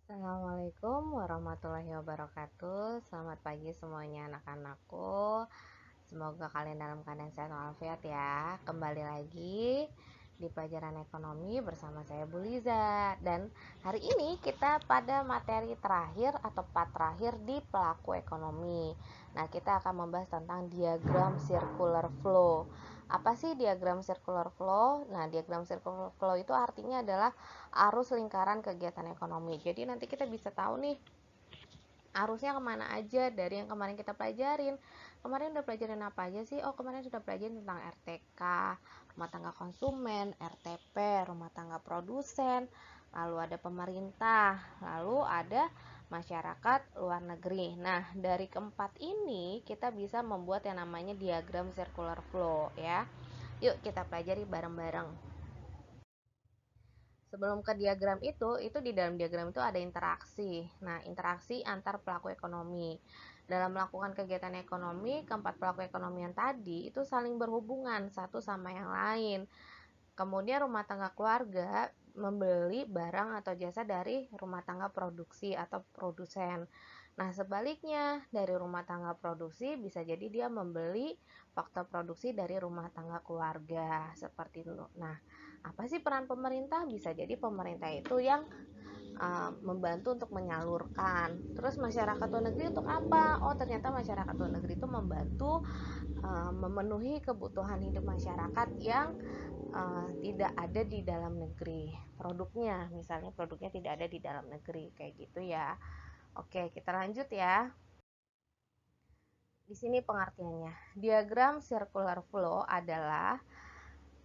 Assalamualaikum warahmatullahi wabarakatuh. Selamat pagi semuanya anak-anakku. Semoga kalian dalam keadaan sehat walafiat ya. Kembali lagi di pelajaran ekonomi bersama saya Bu Liza. Dan hari ini kita pada materi terakhir atau part terakhir di pelaku ekonomi. Nah, kita akan membahas tentang diagram circular flow. Apa sih diagram circular flow? Nah, diagram circular flow itu artinya adalah arus lingkaran kegiatan ekonomi. Jadi nanti kita bisa tahu nih arusnya kemana aja dari yang kemarin kita pelajarin. Kemarin udah pelajarin apa aja sih? Oh, kemarin sudah pelajarin tentang RTK, rumah tangga konsumen, RTP, rumah tangga produsen, lalu ada pemerintah, lalu ada masyarakat luar negeri. Nah, dari keempat ini kita bisa membuat yang namanya diagram circular flow ya. Yuk kita pelajari bareng-bareng. Sebelum ke diagram itu di dalam diagram itu ada interaksi. Nah, interaksi antar pelaku ekonomi. Dalam melakukan kegiatan ekonomi, keempat pelaku ekonomi yang tadi itu saling berhubungan satu sama yang lain. Kemudian rumah tangga keluarga membeli barang atau jasa dari rumah tangga produksi atau produsen. Nah, sebaliknya dari rumah tangga produksi bisa jadi dia membeli faktor produksi dari rumah tangga keluarga seperti itu. Nah, apa sih peran pemerintah? Bisa jadi pemerintah itu yang membantu untuk menyalurkan. Terus masyarakat luar negeri untuk apa? Oh, ternyata masyarakat luar negeri itu membantu memenuhi kebutuhan hidup masyarakat yang tidak ada di dalam negeri. Produknya, misalnya produknya tidak ada di dalam negeri, kayak gitu ya. Oke, kita lanjut ya. Di sini pengertiannya. Diagram circular flow adalah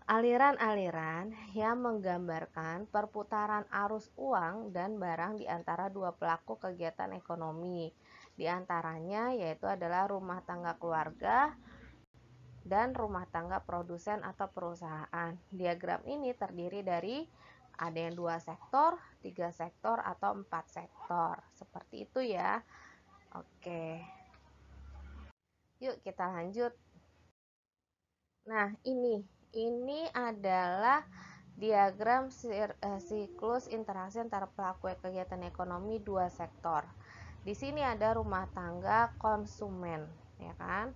aliran-aliran yang menggambarkan perputaran arus uang dan barang di antara dua pelaku kegiatan ekonomi. Di antaranya yaitu adalah rumah tangga keluarga dan rumah tangga produsen atau perusahaan. Diagram ini terdiri dari ada yang 2 sektor, 3 sektor, atau 4 sektor. Seperti itu ya. Oke. Yuk kita lanjut. Nah, ini adalah diagram siklus interaksi antara pelaku kegiatan ekonomi dua sektor. Di sini ada rumah tangga konsumen, ya kan?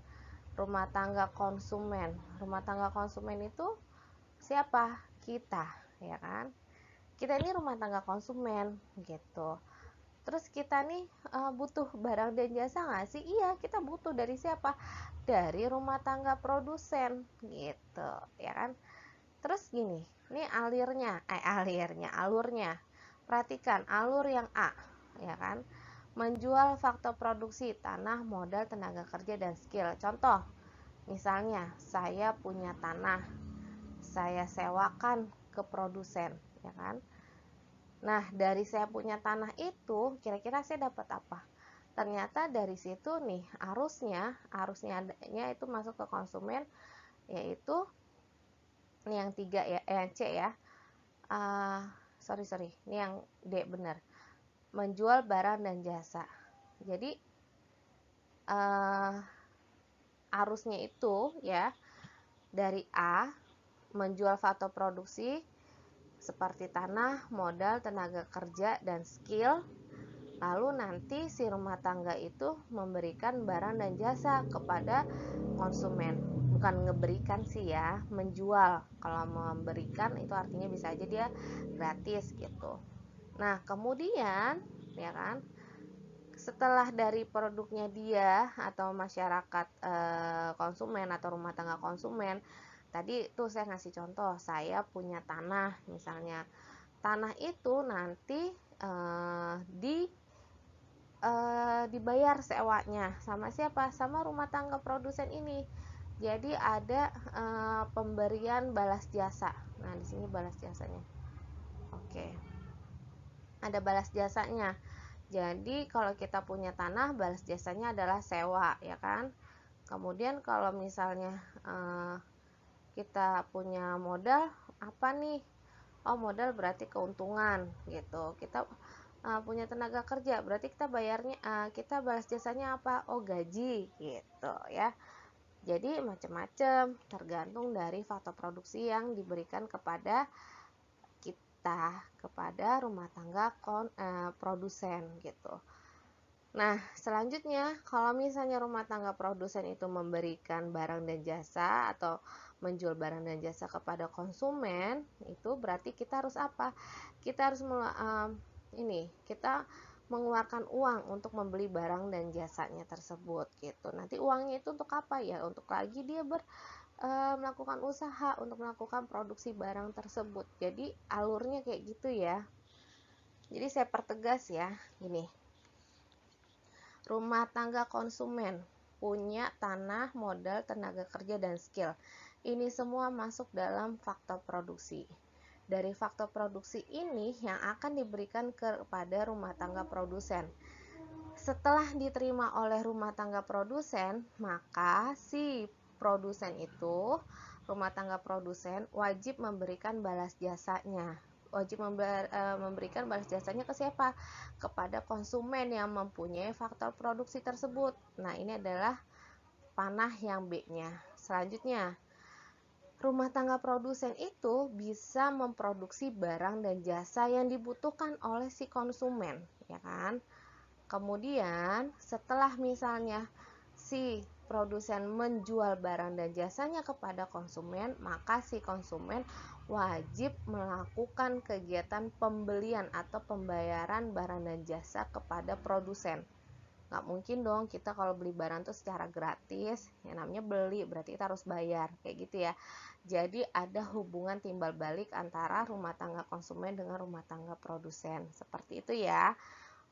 Rumah tangga konsumen. Rumah tangga konsumen itu siapa? Kita, ya kan? Kita ini rumah tangga konsumen gitu. Terus kita nih butuh barang dan jasa nggak sih? Iya, kita butuh. Dari siapa? Dari rumah tangga produsen gitu, ya kan? Terus gini, ini alurnya. Perhatikan alur yang A, ya kan? Menjual faktor produksi, tanah, modal, tenaga kerja, dan skill. Contoh, misalnya saya punya tanah, saya sewakan ke produsen, ya kan? Nah, dari saya punya tanah itu, kira-kira saya dapat apa? Ternyata dari situ nih arusnya itu masuk ke konsumen, yaitu ini yang 3 ya, yang C ya. Sorry, ini yang D benar. Menjual barang dan jasa. Jadi arusnya itu ya dari A menjual faktor produksi seperti tanah, modal, tenaga kerja, dan skill. Lalu nanti si rumah tangga itu memberikan barang dan jasa kepada konsumen. Bukan ngeberikan sih ya, menjual. Kalau memberikan itu artinya bisa aja dia gratis gitu. Nah, kemudian ya kan, setelah dari produknya dia atau masyarakat konsumen atau rumah tangga konsumen, tadi tuh saya ngasih contoh, saya punya tanah misalnya. Tanah itu nanti dibayar sewanya sama siapa? Sama rumah tangga produsen ini. Jadi ada pemberian balas jasa. Nah, di sini balas jasanya. Oke. Ada balas jasanya. Jadi kalau kita punya tanah, balas jasanya adalah sewa, ya kan? Kemudian kalau misalnya kita punya modal, apa nih? Oh, modal berarti keuntungan gitu. Kita punya tenaga kerja, berarti kita bayarnya kita balas jasanya apa? Oh, gaji gitu ya. Jadi macam-macam tergantung dari faktor produksi yang diberikan kepada kita kepada rumah tangga produsen gitu. Nah, selanjutnya kalau misalnya rumah tangga produsen itu memberikan barang dan jasa atau menjual barang dan jasa kepada konsumen, itu berarti kita harus apa? Kita harus kita mengeluarkan uang untuk membeli barang dan jasanya tersebut gitu. Nanti uangnya itu untuk apa ya? Untuk lagi dia melakukan usaha untuk melakukan produksi barang tersebut. Jadi alurnya kayak gitu ya. Jadi saya pertegas ya, gini. Rumah tangga konsumen punya tanah, modal, tenaga kerja, dan skill. Ini semua masuk dalam faktor produksi. Dari faktor produksi ini yang akan diberikan kepada rumah tangga produsen. Setelah diterima oleh rumah tangga produsen, maka si produsen itu, rumah tangga produsen wajib memberikan balas jasanya. Wajib memberikan balas jasanya ke siapa? Kepada konsumen yang mempunyai faktor produksi tersebut. Nah, ini adalah panah yang B-nya. Selanjutnya, rumah tangga produsen itu bisa memproduksi barang dan jasa yang dibutuhkan oleh si konsumen, ya kan? Kemudian, setelah misalnya si produsen menjual barang dan jasanya kepada konsumen, maka si konsumen wajib melakukan kegiatan pembelian atau pembayaran barang dan jasa kepada produsen. Nggak mungkin dong kita kalau beli barang itu secara gratis, yang namanya beli berarti kita harus bayar, kayak gitu ya. Jadi ada hubungan timbal balik antara rumah tangga konsumen dengan rumah tangga produsen, seperti itu ya.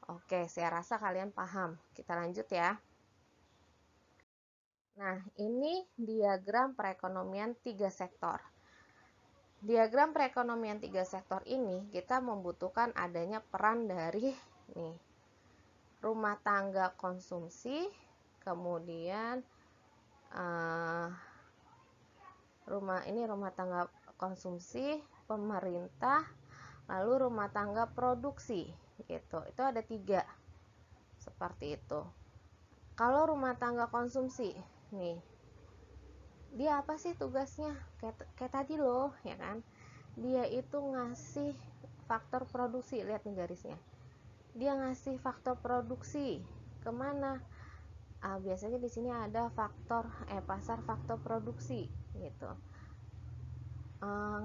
Oke, saya rasa kalian paham. Kita lanjut ya. Nah, ini diagram perekonomian 3 sektor. Diagram perekonomian 3 sektor ini kita membutuhkan adanya peran dari rumah tangga konsumsi, kemudian rumah tangga konsumsi, pemerintah, lalu rumah tangga produksi gitu. Itu ada 3 seperti itu. Kalau rumah tangga konsumsi nih, dia apa sih tugasnya? Kayak tadi loh, ya kan? Dia itu ngasih faktor produksi, lihat nih garisnya. Dia ngasih faktor produksi kemana? Biasanya di sini ada pasar faktor produksi gitu.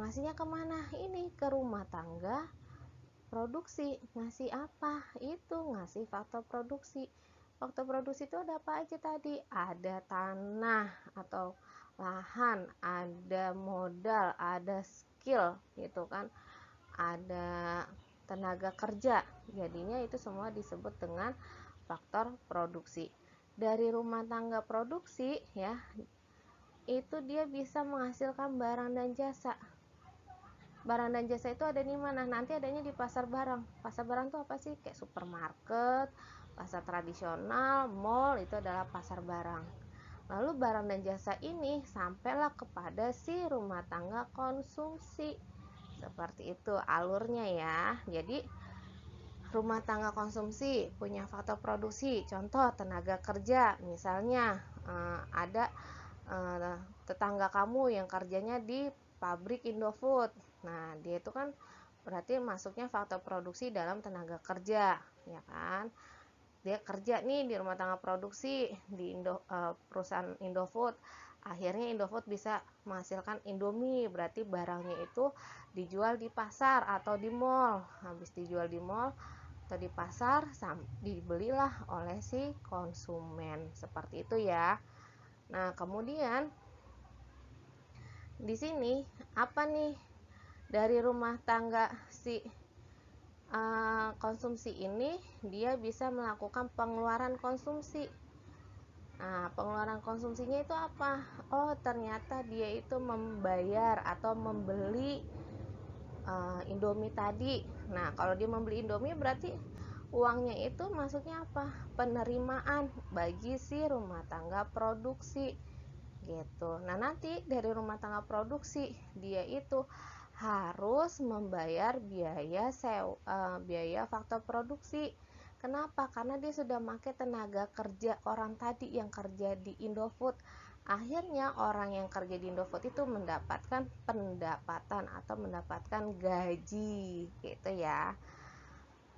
Ngasihnya kemana? Ini ke rumah tangga produksi. Ngasih apa? Itu ngasih faktor produksi. Faktor produksi itu ada apa aja tadi? Ada tanah atau lahan, ada modal, ada skill gitu kan, ada tenaga kerja. Jadinya itu semua disebut dengan faktor produksi. Dari rumah tangga produksi ya, itu dia bisa menghasilkan barang dan jasa. Barang dan jasa itu ada di mana? Nanti adanya di pasar barang. Pasar barang itu apa sih? Kayak supermarket, pasar tradisional, mall, itu adalah pasar barang. Lalu barang dan jasa ini sampailah kepada si rumah tangga konsumsi. Seperti itu alurnya ya. Jadi rumah tangga konsumsi punya faktor produksi. Contoh tenaga kerja, misalnya ada tetangga kamu yang kerjanya di pabrik Indofood. Nah, dia itu kan berarti masuknya faktor produksi dalam tenaga kerja, ya kan? Dia kerja nih di rumah tangga produksi di perusahaan Indofood. Akhirnya Indofood bisa menghasilkan Indomie, berarti barangnya itu dijual di pasar atau di mall. Habis dijual di mall atau di pasar, dibelilah oleh si konsumen. Seperti itu ya. Nah, kemudian di sini apa nih dari rumah tangga si konsumsi ini? Dia bisa melakukan pengeluaran konsumsi. Nah, pengeluaran konsumsinya itu apa? Oh, ternyata dia itu membayar atau membeli Indomie tadi. Nah, kalau dia membeli Indomie berarti uangnya itu masuknya apa? Penerimaan bagi si rumah tangga produksi gitu. Nah, nanti dari rumah tangga produksi dia itu harus membayar biaya faktor produksi. Kenapa? Karena dia sudah pakai tenaga kerja orang tadi yang kerja di Indofood. akhirnya orang yang kerja di Indofood itu mendapatkan pendapatan atau mendapatkan gaji gitu ya.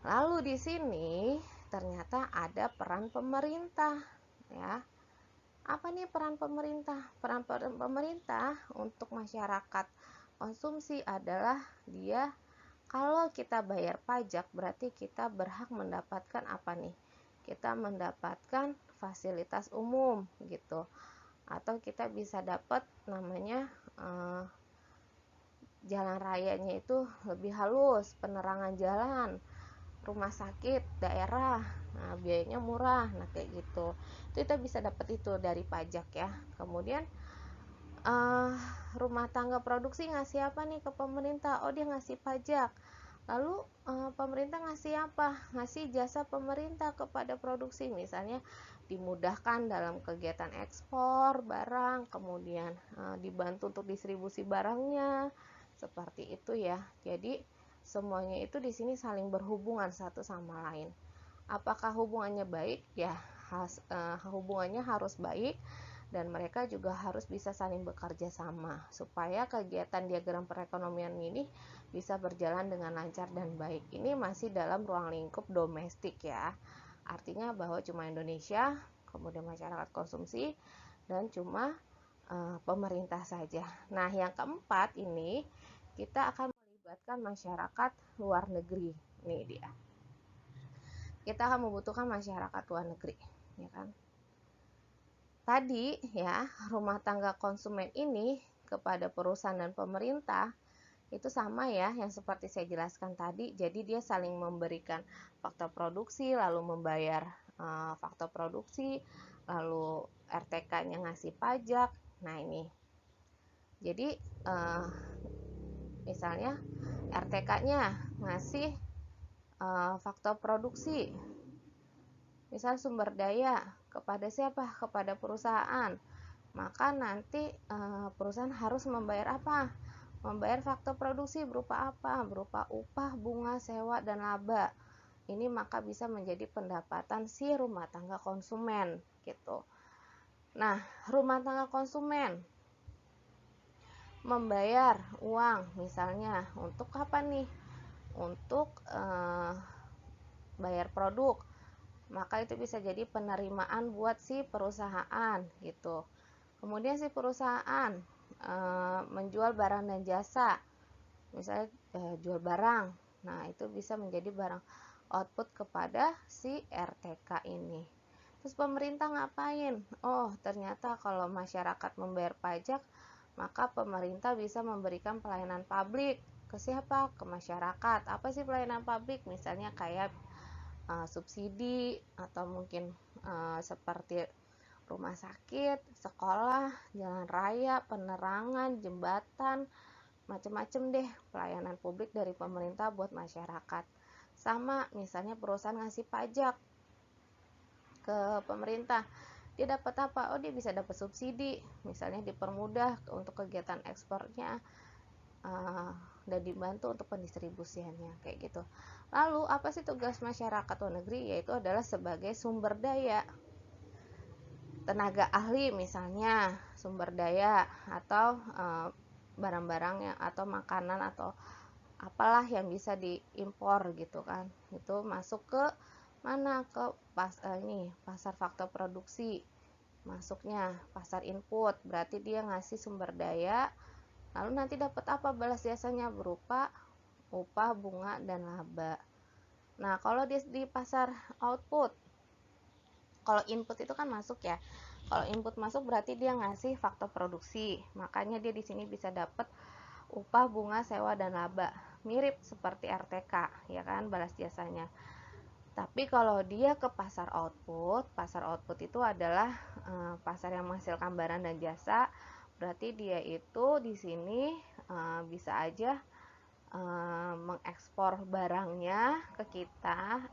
Lalu di sini ternyata ada peran pemerintah ya. Apa nih peran pemerintah? Peran pemerintah untuk masyarakat konsumsi adalah dia, kalau kita bayar pajak berarti kita berhak mendapatkan apa nih? Kita mendapatkan fasilitas umum gitu. Atau kita bisa dapat namanya jalan rayanya itu lebih halus, penerangan jalan, rumah sakit daerah, nah biayanya murah, nah kayak gitu. Itu kita bisa dapat itu dari pajak ya. Kemudian rumah tangga produksi ngasih apa nih ke pemerintah? Oh, dia ngasih pajak. Lalu pemerintah ngasih apa? Ngasih jasa pemerintah kepada produksi, misalnya dimudahkan dalam kegiatan ekspor barang, kemudian dibantu untuk distribusi barangnya, seperti itu ya. Jadi semuanya itu di sini saling berhubungan satu sama lain. Apakah hubungannya baik? Ya, hubungannya harus baik, dan mereka juga harus bisa saling bekerja sama supaya kegiatan diagram perekonomian ini bisa berjalan dengan lancar dan baik. Ini masih dalam ruang lingkup domestik ya. Artinya bahwa cuma Indonesia, kemudian masyarakat konsumsi, dan cuma pemerintah saja. Nah, yang keempat ini kita akan melibatkan masyarakat luar negeri. Ini dia. Kita akan membutuhkan masyarakat luar negeri, ya kan? Tadi ya, rumah tangga konsumen ini kepada perusahaan dan pemerintah itu sama ya, yang seperti saya jelaskan tadi. Jadi dia saling memberikan faktor produksi, lalu membayar faktor produksi, lalu RTK-nya ngasih pajak. Nah ini, jadi misalnya RTK-nya ngasih faktor produksi, misal sumber daya, kepada siapa? Kepada perusahaan. Maka nanti perusahaan harus membayar apa? Membayar faktor produksi berupa apa? Berupa upah, bunga, sewa, dan laba. Ini maka bisa menjadi pendapatan si rumah tangga konsumen gitu. Nah, rumah tangga konsumen membayar uang misalnya untuk apa nih? Untuk bayar produk. Maka itu bisa jadi penerimaan buat si perusahaan gitu. Kemudian si perusahaan menjual barang dan jasa, misalnya jual barang, nah itu bisa menjadi barang output kepada si RTK ini. Terus pemerintah ngapain? Oh, ternyata kalau masyarakat membayar pajak, maka pemerintah bisa memberikan pelayanan publik ke siapa? Ke masyarakat. Apa sih pelayanan publik? Misalnya kayak subsidi, atau mungkin seperti rumah sakit, sekolah, jalan raya, penerangan, jembatan, macam-macam deh pelayanan publik dari pemerintah buat masyarakat. Sama misalnya perusahaan ngasih pajak ke pemerintah, dia dapat apa? Oh, dia bisa dapat subsidi, misalnya dipermudah untuk kegiatan ekspornya, dan dibantu untuk pendistribusiannya kayak gitu. Lalu apa sih tugas masyarakat luar negeri? Yaitu adalah sebagai sumber daya, tenaga ahli misalnya, sumber daya, atau barang-barang atau makanan atau apalah yang bisa diimpor gitu kan. Itu masuk ke mana? Ke pasar faktor produksi. Masuknya pasar input, berarti dia ngasih sumber daya. Lalu nanti dapat apa balas jasanya? Berupa upah, bunga, dan laba. Nah, kalau di pasar output, kalau input itu kan masuk ya. Kalau input masuk berarti dia ngasih faktor produksi. Makanya dia di sini bisa dapat upah, bunga, sewa, dan laba. Mirip seperti RTK, ya kan, balas jasanya. Tapi kalau dia ke pasar output itu adalah pasar yang menghasilkan barang dan jasa. Berarti dia itu di sini bisa aja mengekspor barangnya ke kita.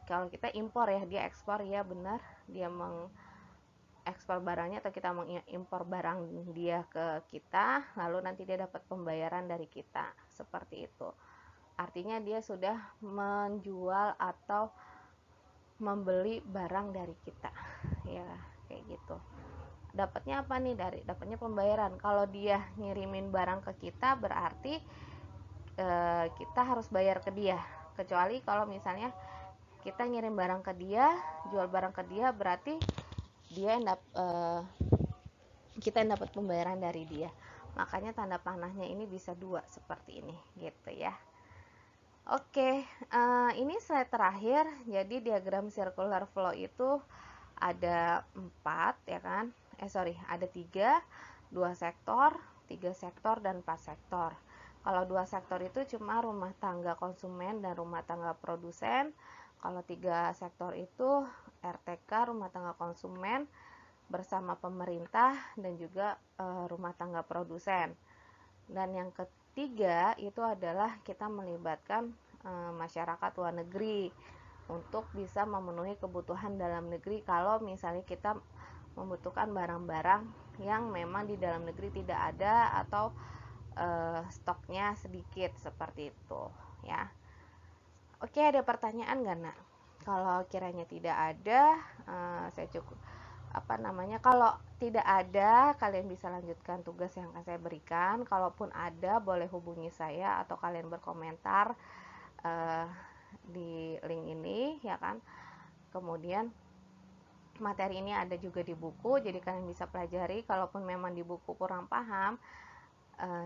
Kalau kita impor ya, dia ekspor ya, benar. Dia mengekspor barangnya atau kita mengimpor barang dia ke kita, lalu nanti dia dapat pembayaran dari kita. Seperti itu. Artinya dia sudah menjual atau membeli barang dari kita. Ya, kayak gitu. Dapatnya apa nih? Dapatnya pembayaran. Kalau dia ngirimin barang ke kita berarti kita harus bayar ke dia. Kecuali kalau misalnya kita ngirim barang ke dia, jual barang ke dia, berarti dia yang kita yang dapat pembayaran dari dia. Makanya tanda panahnya ini bisa dua seperti ini, gitu ya. Oke, ini slide terakhir. Jadi diagram circular flow itu ada 4 ya kan? Ada 3, 2 sektor, 3 sektor dan 4 sektor. Kalau 2 sektor itu cuma rumah tangga konsumen dan rumah tangga produsen. Kalau 3 sektor itu RTK, rumah tangga konsumen bersama pemerintah dan juga rumah tangga produsen. Dan yang ketiga itu adalah kita melibatkan masyarakat luar negeri untuk bisa memenuhi kebutuhan dalam negeri kalau misalnya kita membutuhkan barang-barang yang memang di dalam negeri tidak ada atau stoknya sedikit seperti itu ya. Oke, ada pertanyaan nggak nak? Kalau kiranya tidak ada, saya cukup kalau tidak ada, kalian bisa lanjutkan tugas yang akan saya berikan. Kalaupun ada, boleh hubungi saya atau kalian berkomentar di link ini ya kan. Kemudian materi ini ada juga di buku, jadi kalian bisa pelajari. Kalaupun memang di buku kurang paham,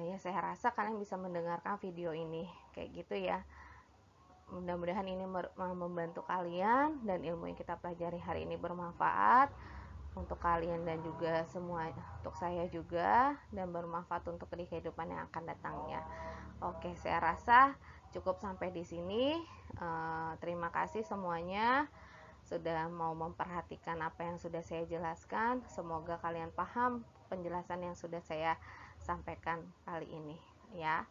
ya saya rasa kalian bisa mendengarkan video ini kayak gitu ya. Mudah-mudahan ini membantu kalian dan ilmu yang kita pelajari hari ini bermanfaat untuk kalian dan juga semua, untuk saya juga, dan bermanfaat untuk di kehidupan yang akan datangnya. Oke, saya rasa cukup sampai di sini. Terima kasih semuanya sudah mau memperhatikan apa yang sudah saya jelaskan. Semoga kalian paham penjelasan yang sudah saya sampaikan kali ini ya.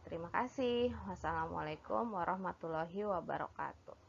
Terima kasih. Wassalamualaikum warahmatullahi wabarakatuh.